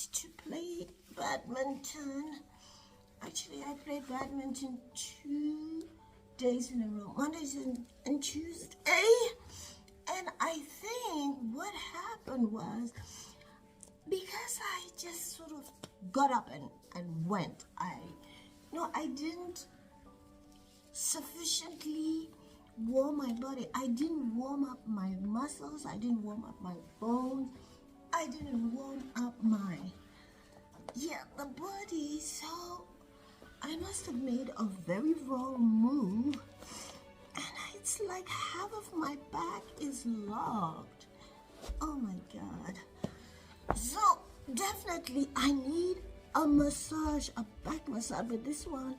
to play badminton. Actually, I played badminton 2 days in a row, Mondays and Tuesday. And I think what happened was, because I just sort of got up and went, I didn't sufficiently warm my body. I didn't warm up my muscles. I didn't warm up my bones. I didn't warm up the body. So I must have made a very wrong move. And it's like half of my back is locked. Oh my God. So definitely I need a massage, a back massage, but this one,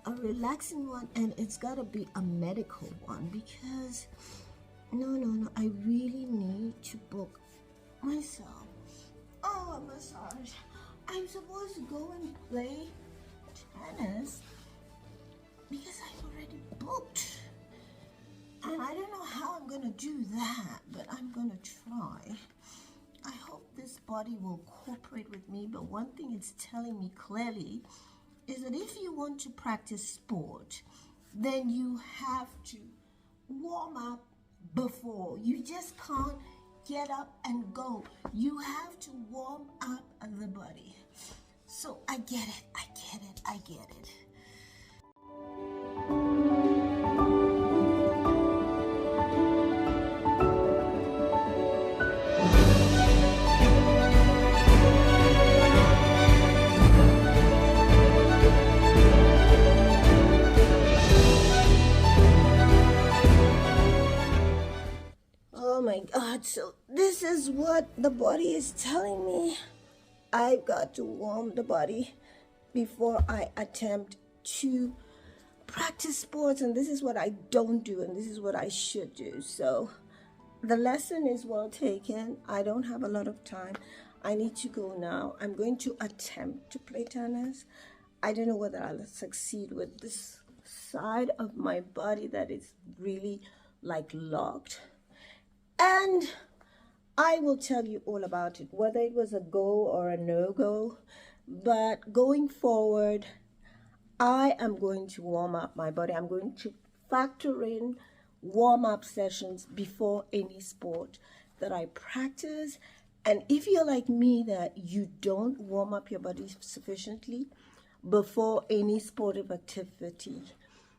a relaxing one, and it's got to be a medical one, because no, I really need to book myself a massage. I'm supposed to go and play tennis because I've already booked, and I don't know how I'm gonna do that, but I'm gonna try. I hope this body will cooperate with me, but one thing it's telling me clearly is that if you want to practice sport, then you have to warm up before. You just can't get up and go. You have to warm up the body. So I get it. Oh my God, so this is what the body is telling me. I've got to warm the body before I attempt to practice sports, and this is what I don't do, and this is what I should do. So the lesson is well taken. I don't have a lot of time. I need to go now. I'm going to attempt to play tennis. I don't know whether I'll succeed with this side of my body that is really like locked. And I will tell you all about it, whether it was a go or a no-go. But going forward, I am going to warm up my body. I'm going to factor in warm-up sessions before any sport that I practice. And if you're like me, that you don't warm up your body sufficiently before any sportive activity,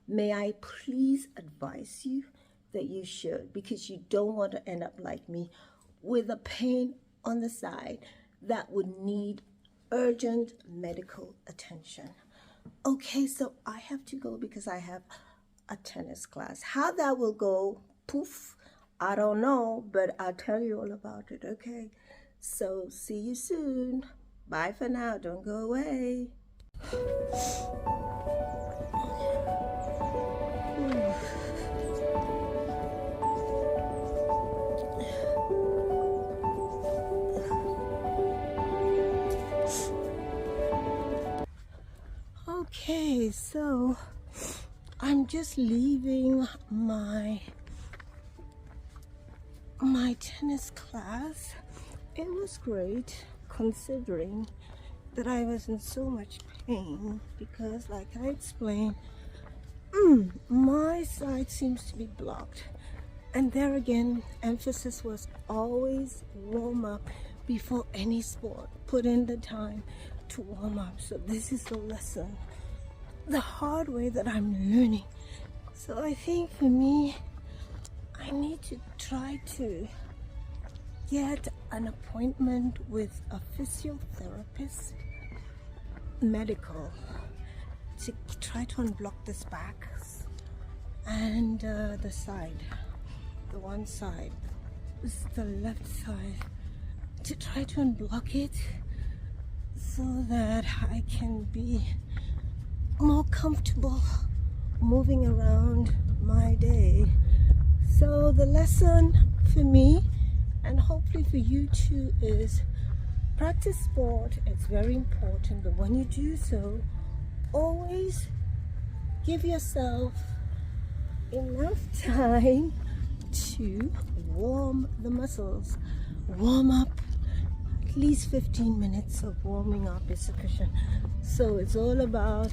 may I please advise you that you should, because you don't want to end up like me with a pain on the side that would need urgent medical attention. Okay, so I have to go because I have a tennis class. How that will go, poof, I don't know, but I'll tell you all about it, okay? So see you soon. Bye for now. Don't go away. Okay, so I'm just leaving my tennis class. It was great considering that I was in so much pain because, like I explained, my side seems to be blocked. And there again, emphasis was always warm up before any sport. Put in the time to warm up. So this is the lesson, the hard way that I'm learning. So I think for me, I need to try to get an appointment with a physiotherapist, medical, to try to unblock this back and the side, the one side, this is the left side, to try to unblock it so that I can be more comfortable moving around my day. So the lesson for me, and hopefully for you too, is practice sport. It's very important, but when you do so, always give yourself enough time to warm the muscles. Warm up at least 15 minutes of warming up is sufficient. So it's all about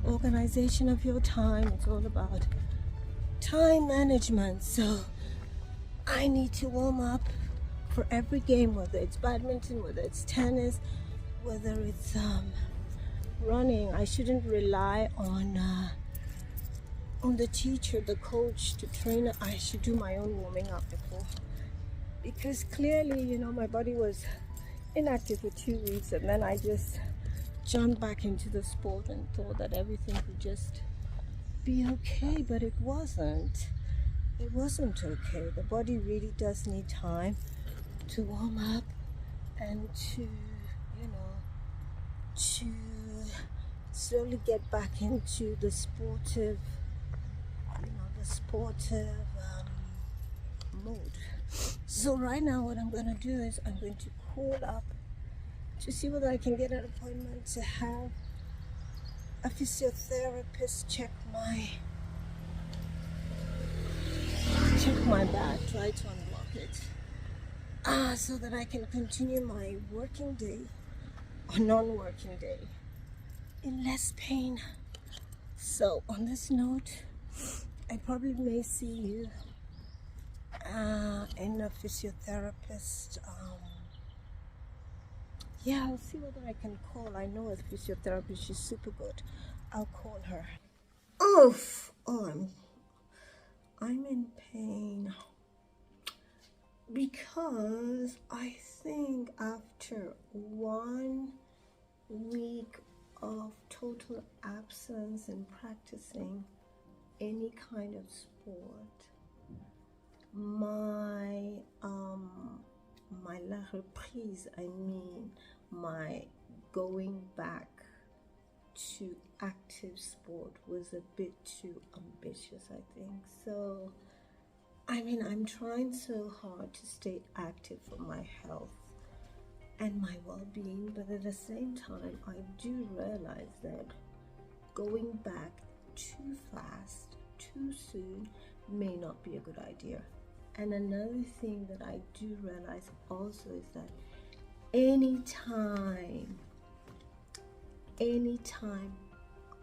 organization of your time. It's all about time management. So I need to warm up for every game, whether it's badminton, whether it's tennis, whether it's running. I shouldn't rely on the teacher, the coach, to train. I should do my own warming up before, because clearly, my body was inactive for 2 weeks, and then I just jumped back into the sport and thought that everything would just be okay, but it wasn't. It wasn't okay. The body really does need time to warm up and to slowly get back into the sportive mode. So right now what I'm going to do is I'm going to call up to see whether I can get an appointment to have a physiotherapist check my back, try to unblock it, so that I can continue my working day or non-working day in less pain. So on this note, I probably may see you in a physiotherapist. I'll see whether I can call. I know a physiotherapist, she's super good. I'll call her. Oof! I'm in pain because I think after 1 week of total absence in practicing any kind of sport, my la reprise, my going back to active sport was a bit too ambitious, I think. So I'm trying so hard to stay active for my health and my well-being, but at the same time I do realize that going back too fast, too soon may not be a good idea. And another thing that I do realize also is that anytime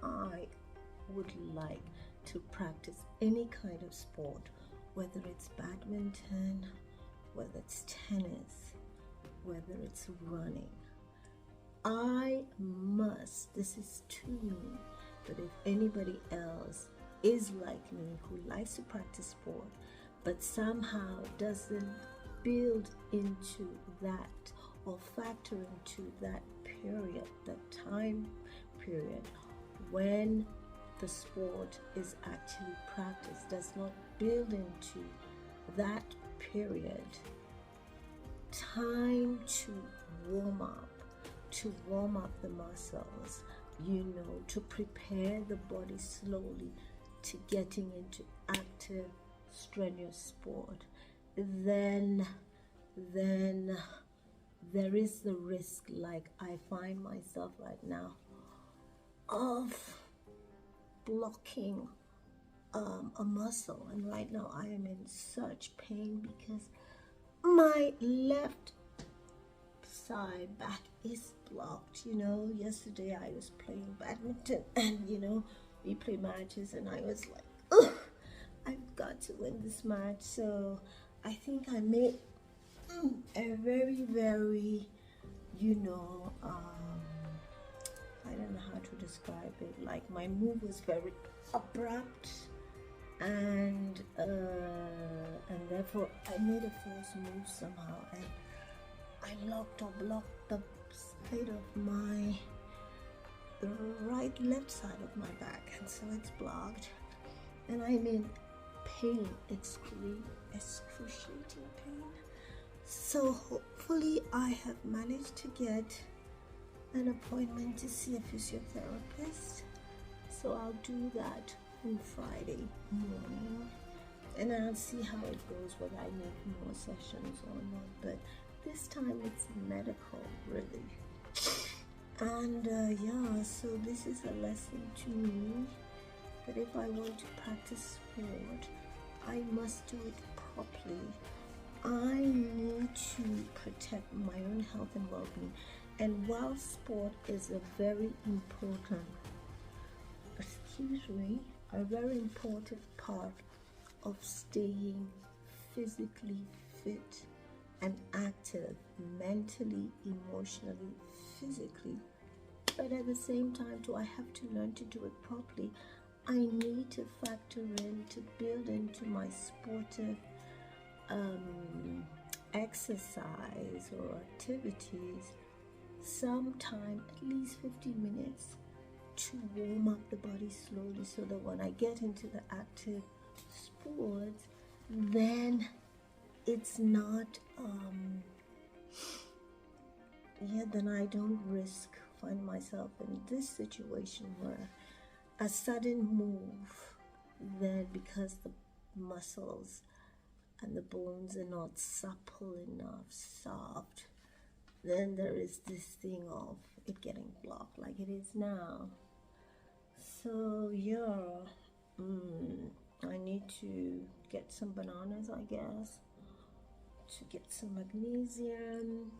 I would like to practice any kind of sport, whether it's badminton, whether it's tennis, whether it's running, I must, this is to me, but if anybody else is like me who likes to practice sport but somehow doesn't build into that or factor into that period, that time period when the sport is actually practiced, does not build into that period time to warm up the muscles, to prepare the body slowly to getting into active strenuous sport, then there is the risk, like I find myself right now, of blocking a muscle. And right now I am in such pain because my left side back is blocked. Yesterday I was playing badminton and we play matches and I was like, ugh, I've got to win this match. So I think I made a very, very, I don't know how to describe it. Like my move was very abrupt, and therefore I made a false move somehow, and I blocked the side of the left side of my back, and so it's blocked, and I'm in pain, excruciating pain. So hopefully I have managed to get an appointment to see a physiotherapist. So I'll do that on Friday morning, and I'll see how it goes, whether I need more sessions or not. But this time it's medical, really. And so this is a lesson to me that if I want to practice sport, I must do it properly. I need to protect my own health and well-being. And while sport is a very important, a very important part of staying physically fit and active, mentally, emotionally, physically, but at the same time, do I have to learn to do it properly? I need to factor in, to build into my sportive exercise or activities sometime, at least 15 minutes, to warm up the body slowly, so that when I get into the active sports, then it's not then I don't risk find myself in this situation where a sudden move, then because the muscles and the bones are not supple enough, soft, then there is this thing of it getting blocked like it is now. So yeah, I need to get some bananas, I guess, to get some magnesium.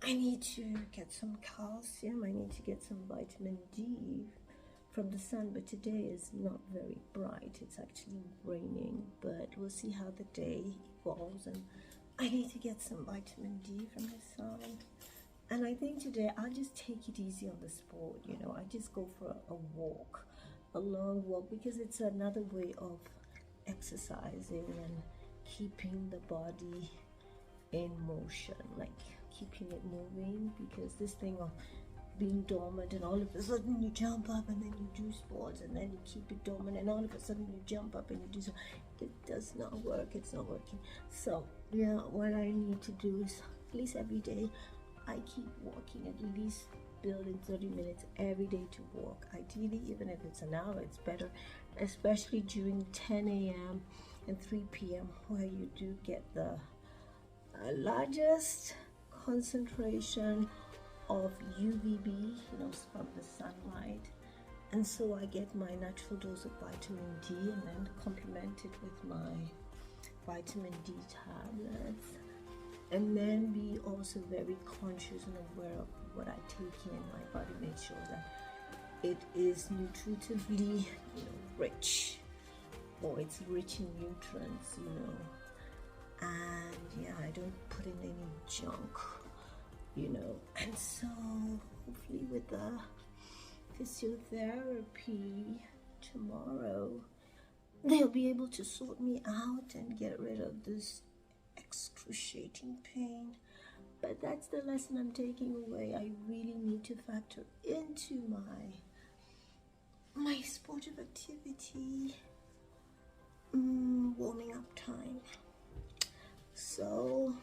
I need to get some calcium. I need to get some vitamin D from the sun, but today is not very bright. It's actually raining, but we'll see how the day evolves, and I need to get some vitamin D from the sun. And I think today I'll just take it easy on the sport. I just go for a walk, a long walk, because it's another way of exercising and keeping the body in motion, like keeping it moving, because this thing of being dormant and all of a sudden you jump up and then you do sports and then you keep it dormant and all of a sudden you jump up and you do so, it does not work. It's not working. So yeah, what I need to do is at least every day I keep walking, at least building 30 minutes every day to walk. Ideally, even if it's an hour, it's better, especially during 10 a.m. and 3 p.m. where you do get the largest concentration of UVB, from the sunlight, and so I get my natural dose of vitamin D and then complement it with my vitamin D tablets, and then be also very conscious and aware of what I take in. My body makes sure that it is nutritively, rich, or it's rich in nutrients, and yeah, I don't put in any junk, and so hopefully with the physiotherapy tomorrow, they'll be able to sort me out and get rid of this excruciating pain. But that's the lesson I'm taking away. I really need to factor into my sportive activity, warming up time. So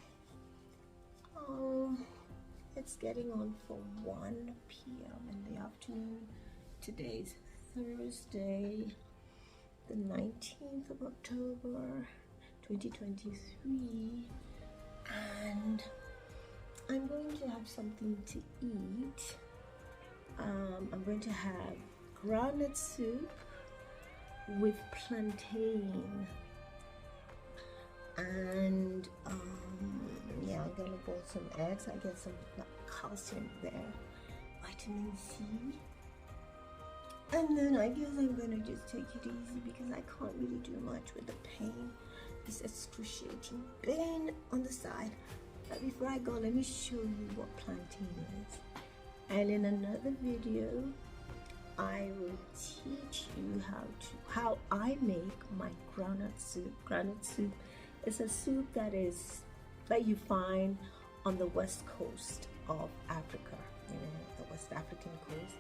it's getting on for 1 p.m. in the afternoon. Today's Thursday, the 19th of October 2023, and I'm going to have something to eat. I'm going to have groundnut soup with plantain, and yeah, I'm gonna boil some eggs. I get some calcium there, vitamin C, and then I guess I'm gonna just take it easy because I can't really do much with the pain, this excruciating pain on the side. But before I go, let me show you what plantain is, and in another video I will teach you how I make my groundnut soup. Groundnut soup is a soup that you find on the west coast of Africa, the West African coast.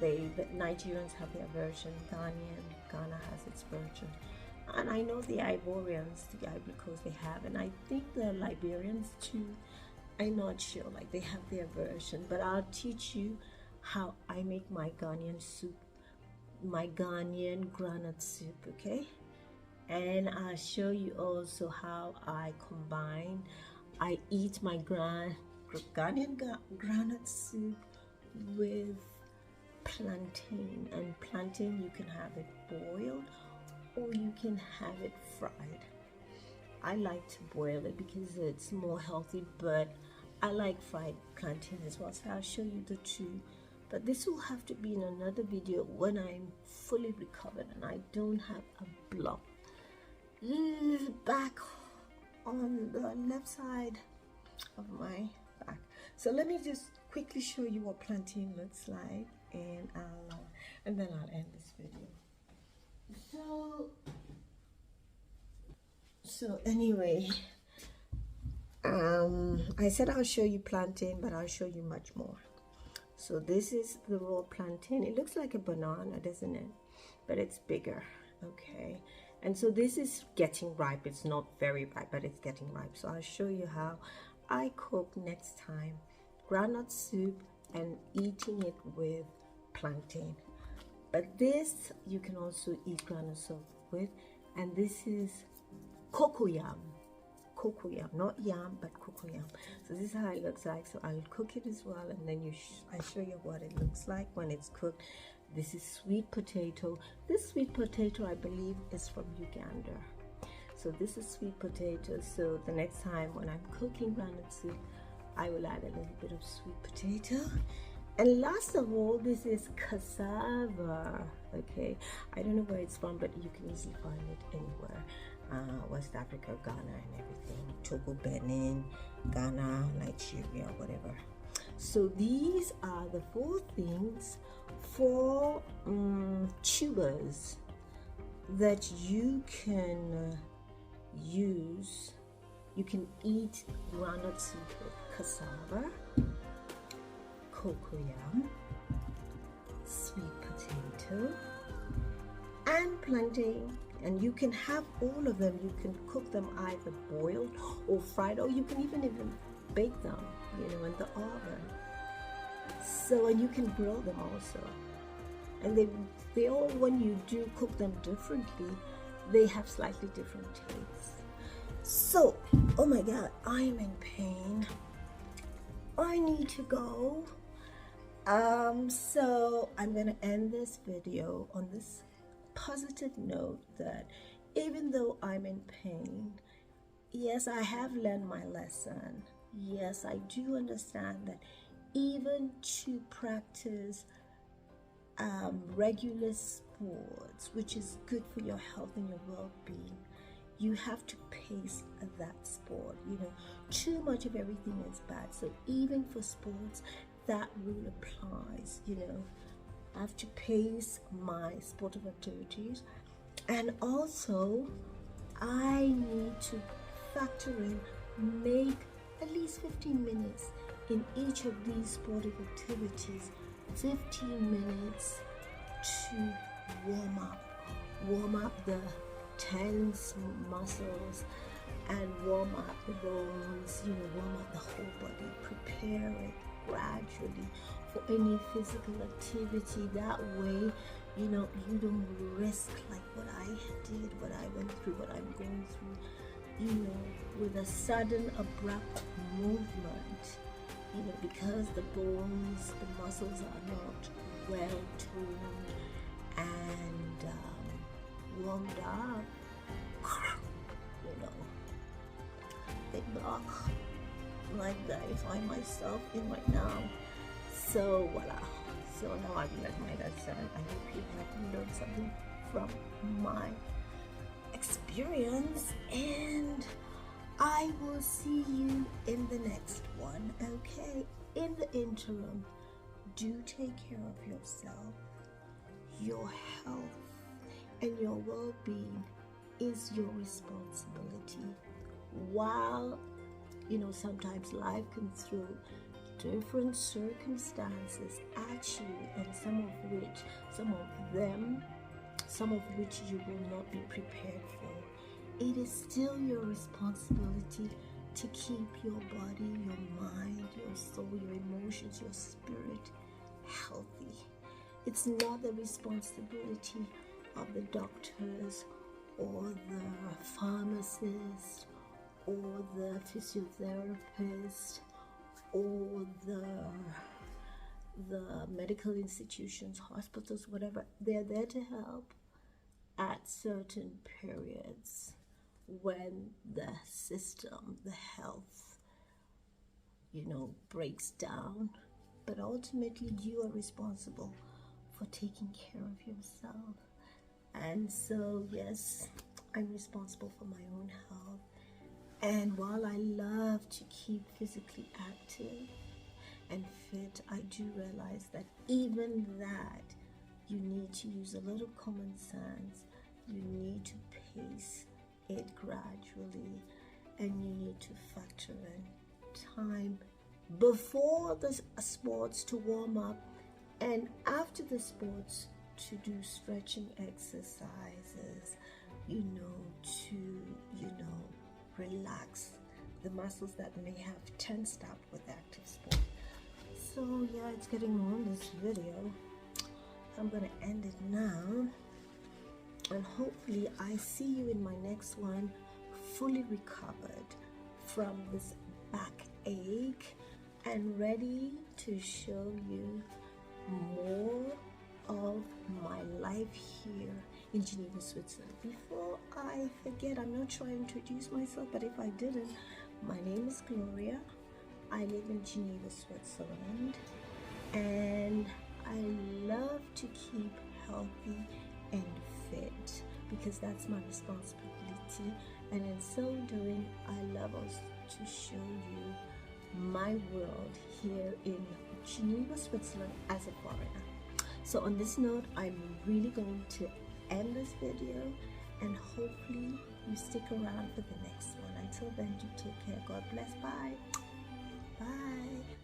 The Nigerians have their version, Ghana has its version, and I know the Ivorians, the Ivory Coast, they have, and I think the Liberians too. I'm not sure, like they have their version, but I'll teach you how I make my Ghanaian soup, my Ghanaian groundnut soup, okay? And I'll show you also how I eat my Ghanaian groundnut soup with plantain. And plantain, you can have it boiled or you can have it fried. I like to boil it because it's more healthy, but I like fried plantain as well, so I'll show you the two. But this will have to be in another video when I'm fully recovered and I don't have a block back on the left side of my back. So let me just quickly show you what plantain looks like, and then I'll end this video. So anyway, I said I'll show you plantain, but I'll show you much more. So this is the raw plantain. It looks like a banana, doesn't it? But it's bigger, okay? And so this is getting ripe. It's not very ripe, but it's getting ripe. So I'll show you how I cook next time groundnut soup and eating it with plantain. But this you can also eat groundnut soup with, and this is cocoyam, not yam, but cocoyam. So this is how it looks like. So I'll cook it as well, and then I show you what it looks like when it's cooked. This is sweet potato. This sweet potato, I believe, is from Uganda. So this is sweet potato. So the next time when I'm cooking groundnut soup, I will add a little bit of sweet potato. And last of all, this is cassava. Okay, I don't know where it's from, but you can easily find it anywhere. West Africa, Ghana, and everything. Togo, Benin, Ghana, Nigeria, whatever. So these are the 4 things, 4 tubers that you can use. You can eat groundnut soup with cassava, cocoyam, sweet potato, and plantain. And you can have all of them. You can cook them either boiled or fried, or you can even bake them, you know, in the oven. So, and you can grill them also. And they all, when you do cook them differently, they have slightly different tastes. So, oh my God, I am in pain. I need to go. So I'm gonna end this video on this positive note that even though I'm in pain, yes, I have learned my lesson. Yes, I do understand that even to practice regular sports, which is good for your health and your well-being, you have to pace that sport. You know, too much of everything is bad. So even for sports, that rule applies. You know, I have to pace my sportive activities, and also I need to factor in, make at least 15 minutes in each of these sportive activities, 15 minutes to warm up the tense muscles and warm up the bones, you know, warm up the whole body, prepare it gradually for any physical activity. That way, you know, you don't risk like what I did, what I went through, what I'm going through, you know, with a sudden abrupt movement, you know, because the bones, the muscles are not well toned and warmed up, you know, they block like that I find myself in right now. So voila. So now I've learned my lesson. I hope you have learned something from my experience, and I will see you in the next one. Okay, in the interim, do take care of yourself. Your health and your well-being is your responsibility. While, you know, sometimes life can throw different circumstances at you, and some of which you will not be prepared for, it is still your responsibility to keep your body, your mind, your soul, your emotions, your spirit healthy. It's not the responsibility of the doctors or the pharmacist or the physiotherapist or the medical institutions, hospitals, whatever. They're there to help at certain periods when the system, the health, breaks down. But ultimately, you are responsible for taking care of yourself. And so, yes, I'm responsible for my own health. And while I love to keep physically active and fit, I do realize that even that, you need to use a little common sense. You need to pace it gradually, and you need to factor in time before the sports to warm up, and after the sports to do stretching exercises, to relax the muscles that may have tensed up with active sport. So yeah, it's getting on this video. I'm gonna end it now, and hopefully I see you in my next one, fully recovered from this backache and ready to show you more of my life here in Geneva, Switzerland. Before I forget, I'm not sure I introduced myself, but if I didn't, my name is Gloria. I live in Geneva, Switzerland, and I love to keep healthy and fit because that's my responsibility. And in so doing, I love us to show you my world here in Geneva, Switzerland as a foreigner. So on this note, I'm really going to end this video, and hopefully you stick around for the next one. Until then, do take care. God bless. Bye. Bye.